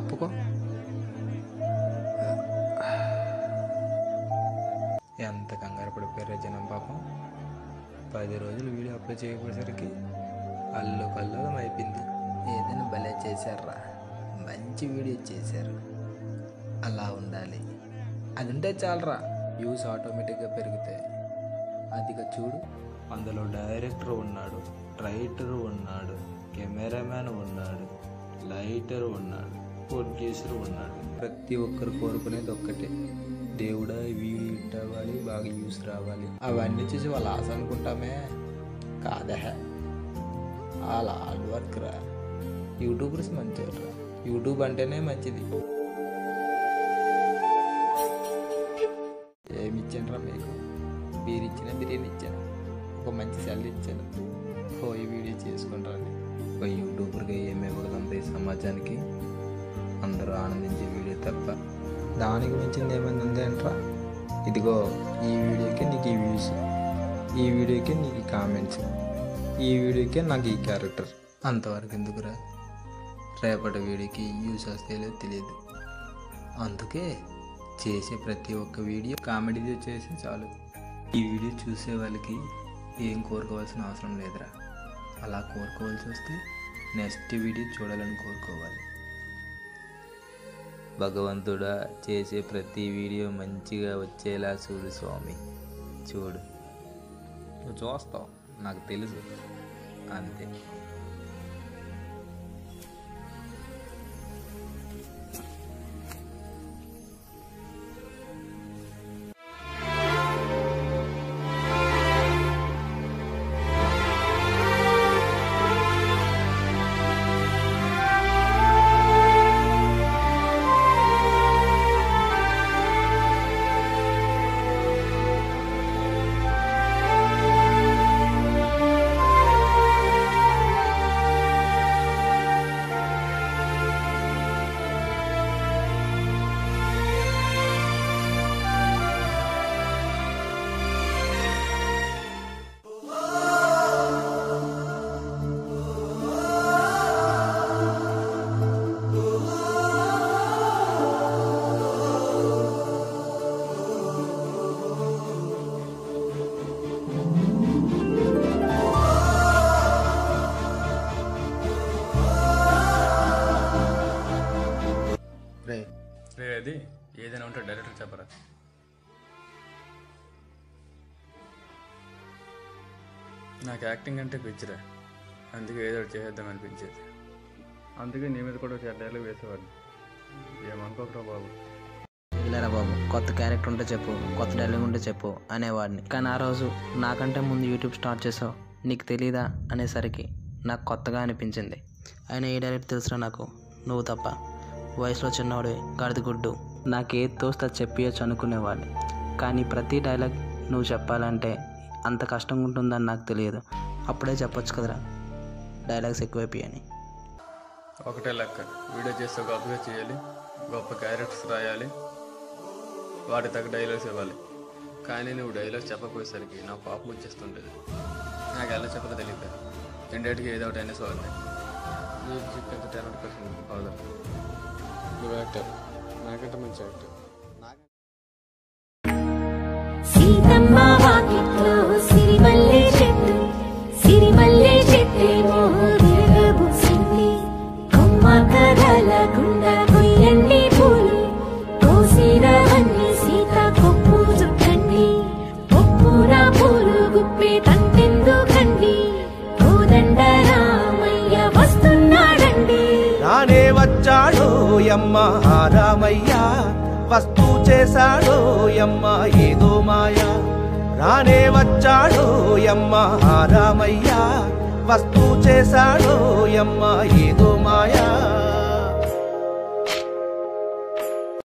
కప్పుకో. ఎంత కంగారు పడిపోయారు జనం పాపం. 10 రోజులు వీడియో అప్లోడ్ చేయకపోయేసరికి అల్లు కల్లోలం అయిపోయింది. ఏదైనా భలే చేశారా, మంచి వీడియో చేశారు. అలా ఉండాలి, అది ఉంటే చాలరా, వ్యూస్ ఆటోమేటిక్గా పెరుగుతాయి. అదిగా చూడు, అందులో డైరెక్టర్ ఉన్నాడు, రైటర్ ఉన్నాడు, కెమెరామ్యాన్ ఉన్నాడు, లైటర్ ఉన్నాడు, ప్రొడ్యూసర్ ఉన్నాడు. ప్రతి ఒక్కరు కోరుకునేది ఒక్కటే, దేవుడా వీడియో హిట్ అవ్వాలి, బాగా వ్యూస్ రావాలి. అవన్నీ చూసి వాళ్ళు ఆశ అనుకుంటామే, కాదా, వాళ్ళ హార్డ్ వర్క్ రా. యూట్యూబర్స్ మంచివారు రా, యూట్యూబ్ అంటేనే మంచిది. ఏమి ఇచ్చాను రా మీకు? బీర్ ఇచ్చాను, బిర్యానీ ఇచ్చాను, ఒక మంచి సెల్ ఇచ్చాను. పోయి వీడియో చేసుకుంటారని ఒక యూట్యూబర్గా ఏమి ఇవ్వగలంత ఈ సమాజానికి? అందరూ ఆనందించే వీడియో తప్ప దానికి మించింది ఏమైనా ఉంది అంటారా? ఇదిగో ఈ వీడియోకి నీకు ఈ వ్యూస్, ఈ వీడియోకి నీకు ఈ కామెంట్స్, ఈ వీడియోకే నాకు ఈ క్యారెక్టర్. అంతవరకు ఎందుకురా? రేపటి వీడియోకి వ్యూస్ వస్తేలే తెలియదు. అందుకే చేసే ప్రతి ఒక్క వీడియో కామెడీతో చేసి చాలు. ఈ వీడియో చూసే వాళ్ళకి ఏం కోరుకోవాల్సిన అవసరం లేదురా. అలా కోరుకోవాల్సి వస్తే నెక్స్ట్ వీడియో చూడాలని కోరుకోవాలి. భగవంతుడా, చేసే ప్రతి వీడియో మంచిగా వచ్చేలా చూడు స్వామి. చూడు, నువ్వు చూస్తావు, నాకు తెలుసు, అంతే. అది ఏదైనా ఉంటే డైరెక్టర్ చెప్పరా? నాకు యాక్టింగ్ అంటే పిచ్చిరా, అందుకే ఏదో ఒకటి చేసేద్దాం అనిపించేది. అందుకే నీ మీద కూడా డైలాగ్ వేసేవాడిని. ఏమనుకోకరా బాబు. లేరా బాబు, కొత్త క్యారెక్టర్ ఉంటే చెప్పు, కొత్త డైలాగ్ ఉంటే చెప్పు అనేవాడిని. కానీ ఆ రోజు నాకంటే ముందు యూట్యూబ్ స్టార్ట్ చేసావు, నీకు తెలీదా అనేసరికి నాకు కొత్తగా అనిపించింది. అయినా ఏ డైరెక్ట్ తెలుసురా నాకు, నువ్వు తప్ప. వయసులో చిన్నవాడు, గడిదిగుడ్డు, నాకేది తోస్తా చెప్పియచ్చు అనుకునేవాడిని. కానీ ప్రతి డైలాగ్ నువ్వు చెప్పాలంటే అంత కష్టంగా ఉంటుందని నాకు తెలియదు. అప్పుడే చెప్పొచ్చు కదరా డైలాగ్స్ ఎక్కువైపోయాయని. ఒకటే లెక్క, వీడియో చేస్తే గొప్పగా చేయాలి, గొప్ప క్యారెక్టర్స్ రాయాలి, వాటి తగ్గ డైలాగ్స్ ఇవ్వాలి. కానీ నువ్వు డైలాగ్స్ చెప్పకపోయేసరికి నాకు పాపం వచ్చేస్తుంటుంది. నాకు ఎలా చెప్పదో తెలియదు. ఇండైరెక్ట్గా ఏదో ఒకటి అయినా సోవాలి. మ్యూజిక్ ఎంత టాలెంట్ పర్సన్ కాదు. నువ్వు యాక్టర్, నాకంటే మంచి యాక్టర్. సీతమ్మ వాకిట్లో సిరిమల్లె చెట్టు, సిరిమల్లె చెట్టేమో తిరగబూసింది. కొమ్మ కదలకుండా కొయ్యండి పూలు, కోసిరవన్నీ సీత కొప్పు చుట్టండి. కొప్పున పూలు గుప్పే తంతెందుకండి, కోదండ రామయ్య వస్తున్నాడండి. రానే వచ్చాడో యమ్మ రామయ్య, వస్తూ చేశాడో యమ్మ ఏదో మాయా. రానే వచ్చాడో యమ్మ రామయ్య, వస్తూ చేశాడో యమ్మ ఏదో మాయా.